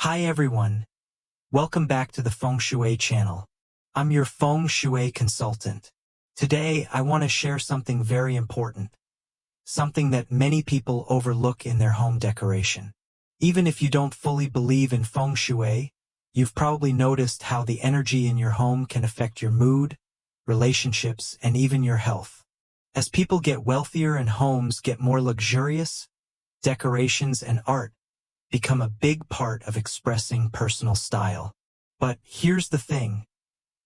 Hi everyone, welcome back to the Feng Shui channel. I'm your Feng Shui consultant. Today I want to share something very important, something that many people overlook in their home decoration. Even if you don't fully believe in Feng Shui, you've probably noticed how the energy in your home can affect your mood, relationships, and even your health. As people get wealthier and homes get more luxurious, decorations and art become a big part of expressing personal style. But here's the thing.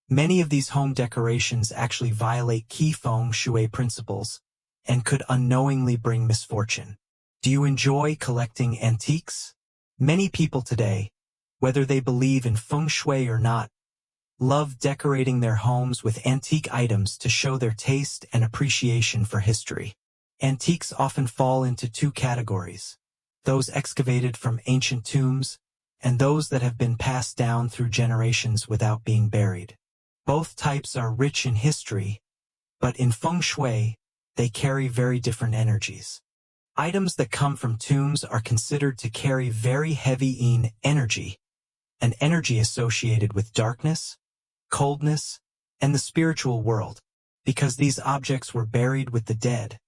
Many of these home decorations actually violate key Feng Shui principles and could unknowingly bring misfortune. Do you enjoy collecting antiques? Many people today, whether they believe in Feng Shui or not, love decorating their homes with antique items to show their taste and appreciation for history. Antiques often fall into two categories: those excavated from ancient tombs, and those that have been passed down through generations without being buried. Both types are rich in history, but in Feng Shui, they carry very different energies. Items that come from tombs are considered to carry very heavy yin energy, an energy associated with darkness, coldness, and the spiritual world. Because these objects were buried with the dead,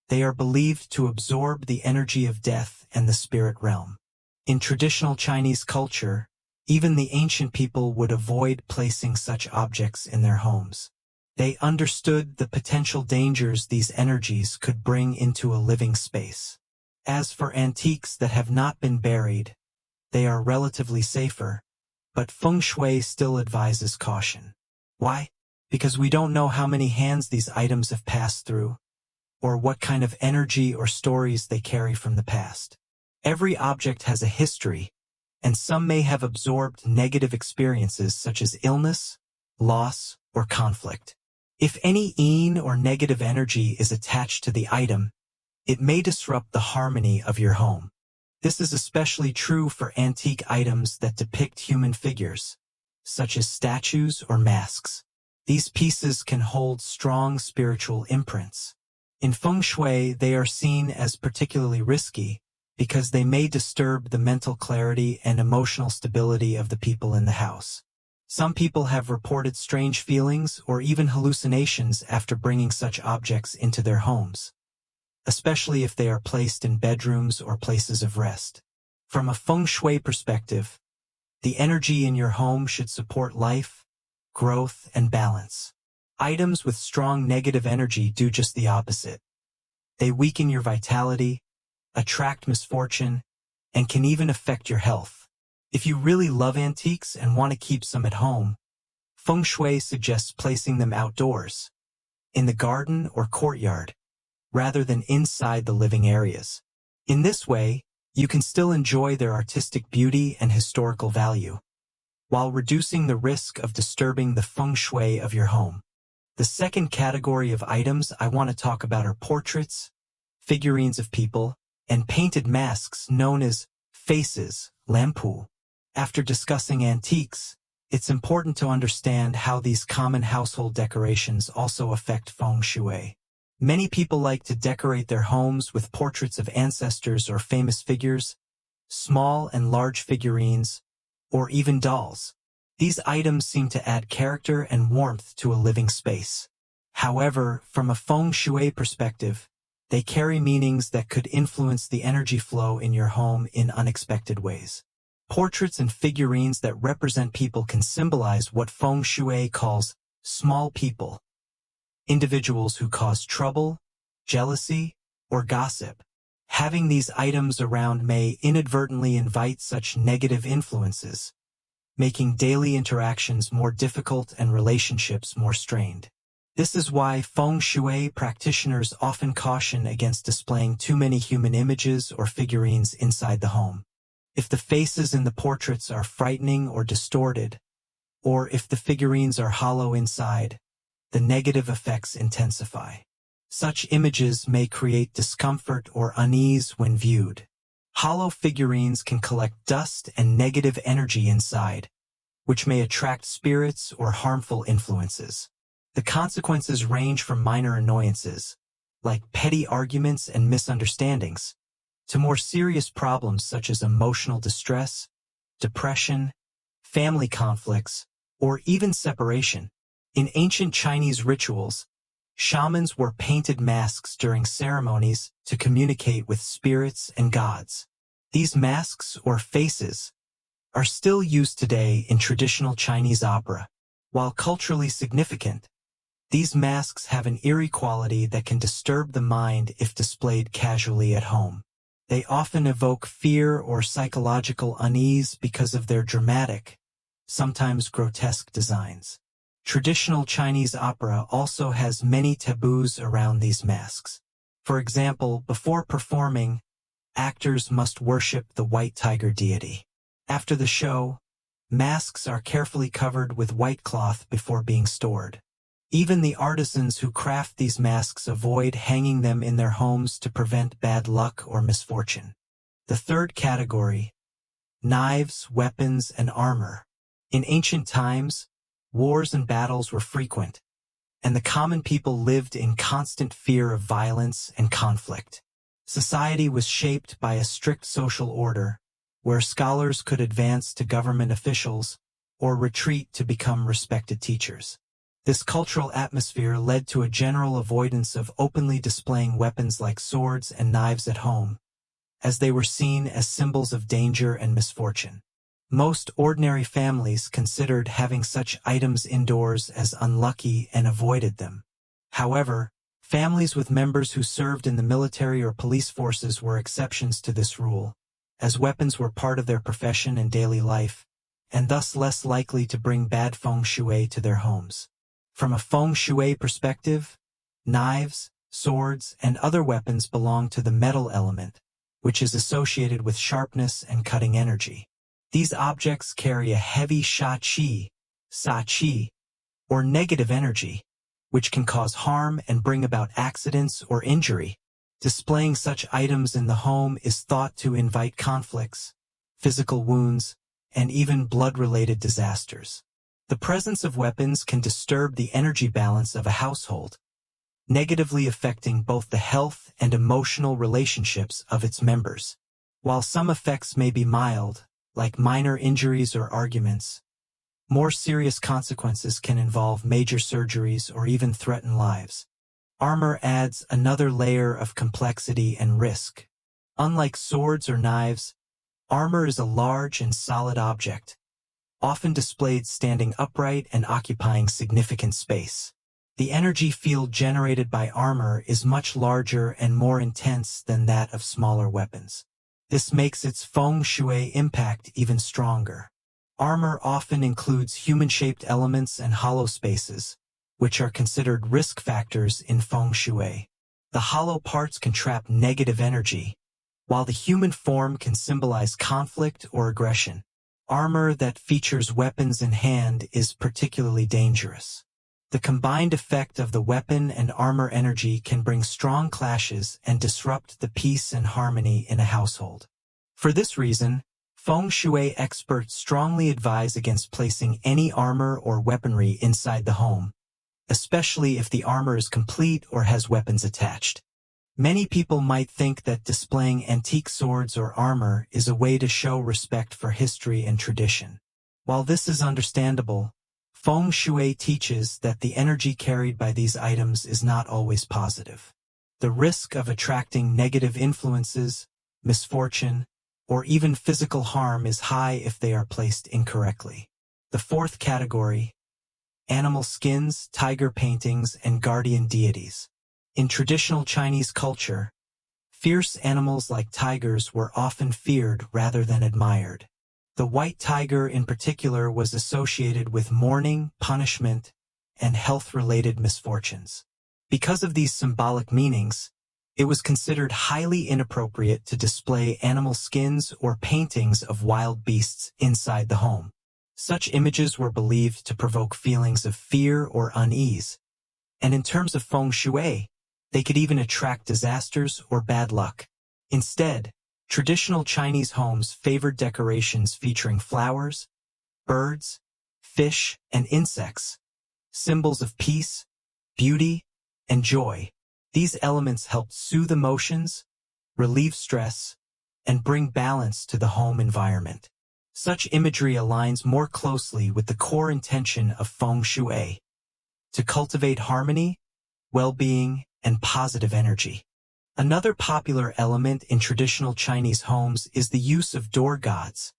they are believed to absorb the energy of death and the spirit realm. In traditional Chinese culture, even the ancient people would avoid placing such objects in their homes. They understood the potential dangers these energies could bring into a living space. As for antiques that have not been buried, they are relatively safer, but Feng Shui still advises caution. Why? Because we don't know how many hands these items have passed through, or what kind of energy or stories they carry from the past. Every object has a history, and some may have absorbed negative experiences such as illness, loss, or conflict. If any yin or negative energy is attached to the item, it may disrupt the harmony of your home. This is especially true for antique items that depict human figures, such as statues or masks. These pieces can hold strong spiritual imprints. In Feng Shui, they are seen as particularly risky because they may disturb the mental clarity and emotional stability of the people in the house. Some people have reported strange feelings or even hallucinations after bringing such objects into their homes, especially if they are placed in bedrooms or places of rest. From a Feng Shui perspective, the energy in your home should support life, growth, and balance. Items with strong negative energy do just the opposite. They weaken your vitality, attract misfortune, and can even affect your health. If you really love antiques and want to keep some at home, Feng Shui suggests placing them outdoors, in the garden or courtyard, rather than inside the living areas. In this way, you can still enjoy their artistic beauty and historical value, while reducing the risk of disturbing the Feng Shui of your home. The second category of items I want to talk about are portraits, figurines of people, and painted masks known as faces, lampu. After discussing antiques, it's important to understand how these common household decorations also affect Feng Shui. Many people like to decorate their homes with portraits of ancestors or famous figures, small and large figurines, or even dolls. These items seem to add character and warmth to a living space. However, from a Feng Shui perspective, they carry meanings that could influence the energy flow in your home in unexpected ways. Portraits and figurines that represent people can symbolize what Feng Shui calls small people, individuals who cause trouble, jealousy, or gossip. Having these items around may inadvertently invite such negative influences, making daily interactions more difficult and relationships more strained. This is why Feng Shui practitioners often caution against displaying too many human images or figurines inside the home. If the faces in the portraits are frightening or distorted, or if the figurines are hollow inside, the negative effects intensify. Such images may create discomfort or unease when viewed. Hollow figurines can collect dust and negative energy inside, which may attract spirits or harmful influences. The consequences range from minor annoyances, like petty arguments and misunderstandings, to more serious problems such as emotional distress, depression, family conflicts, or even separation. In ancient Chinese rituals, shamans wore painted masks during ceremonies to communicate with spirits and gods. These masks, or faces, are still used today in traditional Chinese opera. While culturally significant, these masks have an eerie quality that can disturb the mind if displayed casually at home. They often evoke fear or psychological unease because of their dramatic, sometimes grotesque designs. Traditional Chinese opera also has many taboos around these masks. For example, before performing, actors must worship the white tiger deity. After the show, masks are carefully covered with white cloth before being stored. Even the artisans who craft these masks avoid hanging them in their homes to prevent bad luck or misfortune. The third category: knives, weapons, and armor. In ancient times, wars and battles were frequent, and the common people lived in constant fear of violence and conflict. Society was shaped by a strict social order, where scholars could advance to government officials or retreat to become respected teachers. This cultural atmosphere led to a general avoidance of openly displaying weapons like swords and knives at home, as they were seen as symbols of danger and misfortune. Most ordinary families considered having such items indoors as unlucky and avoided them. However, families with members who served in the military or police forces were exceptions to this rule, as weapons were part of their profession and daily life, and thus less likely to bring bad feng shui to their homes. From a feng shui perspective, knives, swords, and other weapons belong to the metal element, which is associated with sharpness and cutting energy. These objects carry a heavy sa qi, or negative energy, which can cause harm and bring about accidents or injury. Displaying such items in the home is thought to invite conflicts, physical wounds, and even blood-related disasters. The presence of weapons can disturb the energy balance of a household, negatively affecting both the health and emotional relationships of its members. While some effects may be mild, like minor injuries or arguments, more serious consequences can involve major surgeries or even threaten lives. Armor adds another layer of complexity and risk. Unlike swords or knives, armor is a large and solid object, often displayed standing upright and occupying significant space. The energy field generated by armor is much larger and more intense than that of smaller weapons. This makes its feng shui impact even stronger. Armor often includes human-shaped elements and hollow spaces, which are considered risk factors in feng shui. The hollow parts can trap negative energy, while the human form can symbolize conflict or aggression. Armor that features weapons in hand is particularly dangerous. The combined effect of the weapon and armor energy can bring strong clashes and disrupt the peace and harmony in a household. For this reason, feng shui experts strongly advise against placing any armor or weaponry inside the home, especially if the armor is complete or has weapons attached. Many people might think that displaying antique swords or armor is a way to show respect for history and tradition. While this is understandable, feng shui teaches that the energy carried by these items is not always positive. The risk of attracting negative influences, misfortune, or even physical harm is high if they are placed incorrectly. The fourth category: animal skins, tiger paintings, and guardian deities. In traditional Chinese culture, fierce animals like tigers were often feared rather than admired. The white tiger in particular was associated with mourning, punishment, and health-related misfortunes. Because of these symbolic meanings, it was considered highly inappropriate to display animal skins or paintings of wild beasts inside the home. Such images were believed to provoke feelings of fear or unease, and in terms of feng shui, they could even attract disasters or bad luck. Instead, traditional Chinese homes favored decorations featuring flowers, birds, fish, and insects, symbols of peace, beauty, and joy. These elements helped soothe emotions, relieve stress, and bring balance to the home environment. Such imagery aligns more closely with the core intention of Feng Shui, to cultivate harmony, well-being, and positive energy. Another popular element in traditional Chinese homes is the use of door gods,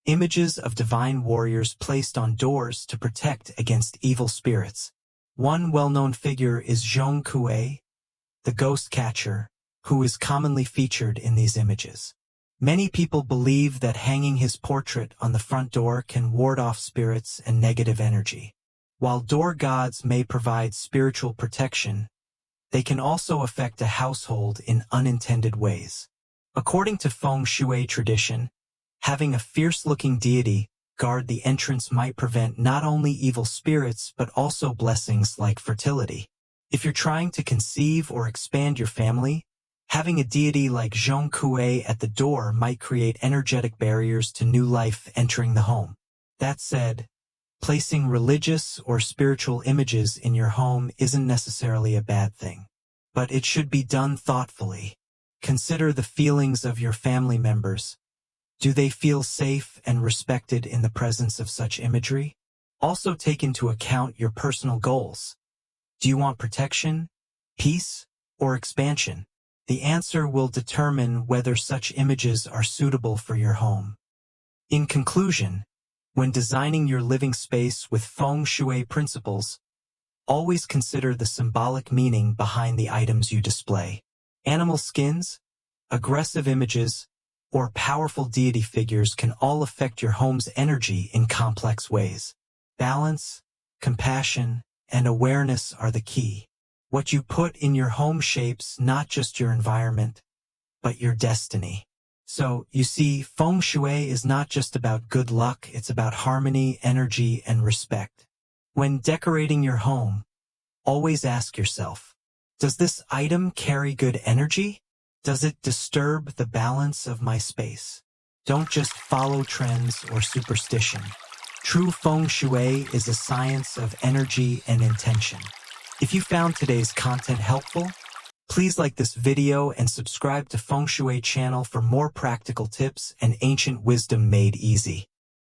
images of divine warriors placed on doors to protect against evil spirits. One well-known figure is Zhong Kuei, the ghost catcher, who is commonly featured in these images. Many people believe that hanging his portrait on the front door can ward off spirits and negative energy. While door gods may provide spiritual protection, they can also affect a household in unintended ways. According to Feng Shui tradition, having a fierce-looking deity guard the entrance might prevent not only evil spirits but also blessings like fertility. If you're trying to conceive or expand your family, having a deity like Zhong Kuei at the door might create energetic barriers to new life entering the home. That said, placing religious or spiritual images in your home isn't necessarily a bad thing, but it should be done thoughtfully. Consider the feelings of your family members. Do they feel safe and respected in the presence of such imagery? Also take into account your personal goals. Do you want protection, peace, or expansion? The answer will determine whether such images are suitable for your home. In conclusion, when designing your living space with Feng Shui principles, always consider the symbolic meaning behind the items you display. Animal skins, aggressive images, or powerful deity figures can all affect your home's energy in complex ways. Balance, compassion, and awareness are the key. What you put in your home shapes not just your environment, but your destiny. So, you see, Feng Shui is not just about good luck, it's about harmony, energy, and respect. When decorating your home, always ask yourself, does this item carry good energy? Does it disturb the balance of my space? Don't just follow trends or superstition. True Feng Shui is a science of energy and intention. If you found today's content helpful, please like this video and subscribe to Feng Shui channel for more practical tips and ancient wisdom made easy.